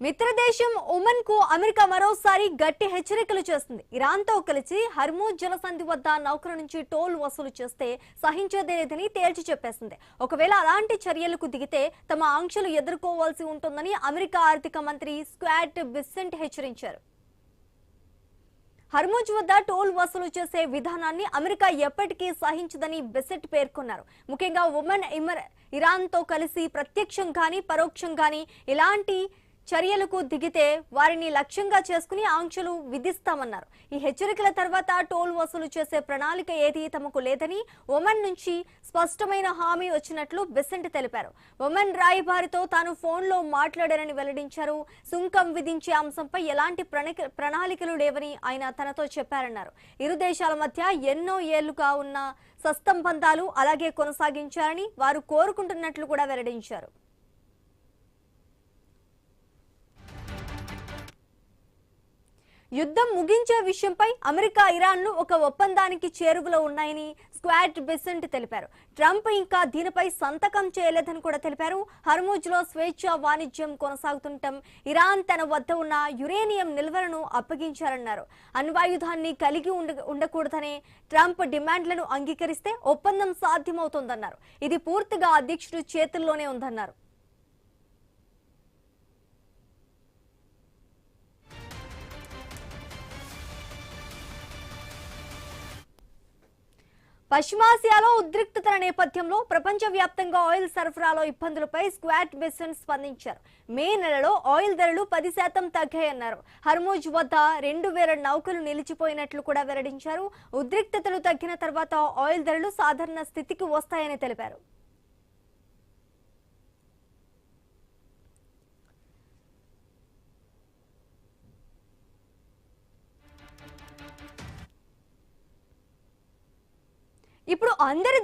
మిత్రదేశం Oman కు America మరోసారి గట్టి హెచ్చరికలు చేస్తుంది. ఇరాన్ తో కలిసి హర్మూజ్ జలసంధి వద్ద నౌకల నుంచి టోల్ వసూలు చేస్తే సహించేదేలేదని తేల్చి చెప్పేసింది. ఒకవేళ అలాంటి చర్యలకు దిగితే తమ ఆంక్షలు ఎదుర్కోవాల్సి ఉంటుందని అమెరికా ఆర్థిక మంత్రి స్కాట్ బిసెంట్ హెచ్చరించారు. హర్మూజ్ వద్ద టోల్ వసూలు చేసే విధానాన్ని అమెరికా ఎప్పటికీ సహించదని బెసెట్ పేర్కొన్నారు. ముఖ్యంగా ఒమన్ ఇరాన్ తో కలిసి ప్రత్యక్షంగాని పరోక్షంగాని ఇలాంటి చర్యలకు దిగితే వారిని లక్ష్యంగా చేసుకుని ఆంక్షలు విధిస్తామన్నారు. ఈ హెచ్చరికల తర్వాత టోల్ వసూలు చేసే ప్రణాళిక ఏదీ తమకు లేదని ఒమన్ నుంచి స్పష్టమైన హామీ వచ్చినట్లు బెసెంట్ తెలిపారు. ఒమన్ రాయబారితో తాను ఫోన్లో మాట్లాడారని వెల్లడించారు. సుంకం విధించే అంశంపై ఎలాంటి ప్రణాళికలు లేవని ఆయన తనతో చెప్పారన్నారు. ఇరు దేశాల మధ్య ఎన్నో ఏళ్లుగా ఉన్న సత్సంబంధాలు అలాగే కొనసాగించారని వారు కోరుకుంటున్నట్లు కూడా వెల్లడించారు. యుద్ధం ముగించే విషయంపై అమెరికా ఇరాన్లు ఒక ఒప్పందానికి చేరువలో ఉన్నాయని స్కాట్ బిసెంట్ తెలిపారు. ట్రంప్ ఇంకా దీనిపై సంతకం చేయలేదని కూడా తెలిపారు. హర్మూజ్ లో స్వేచ్ఛా వాణిజ్యం కొనసాగుతుండటం, ఇరాన్ తన వద్ద ఉన్న యురేనియం నిల్వలను అప్పగించారన్నారు. అణ్వాయుధాన్ని కలిగి ఉండకూడదనే ట్రంప్ డిమాండ్లను అంగీకరిస్తే ఒప్పందం సాధ్యమవుతోందన్నారు. ఇది పూర్తిగా అధ్యక్షుడు చేతుల్లోనే ఉందన్నారు. పశ్చిమాసియాలో ఉద్రిక్తతల నేపథ్యంలో ప్రపంచవ్యాప్తంగా ఆయిల్ సరఫరాలో ఇబ్బందులపై స్కాట్ బిసెంట్ స్పందించారు. మే నెలలో ఆయిల్ ధరలు 10% తగ్గాయన్నారు. హర్మూజ్ వద్ద 2000 నౌకలు నిలిచిపోయినట్లు కూడా వెల్లడించారు. ఉద్రిక్తతలు తగ్గిన తర్వాత ఆయిల్ ధరలు సాధారణ స్థితికి వస్తాయని తెలిపారు. ఇప్పుడు అందరి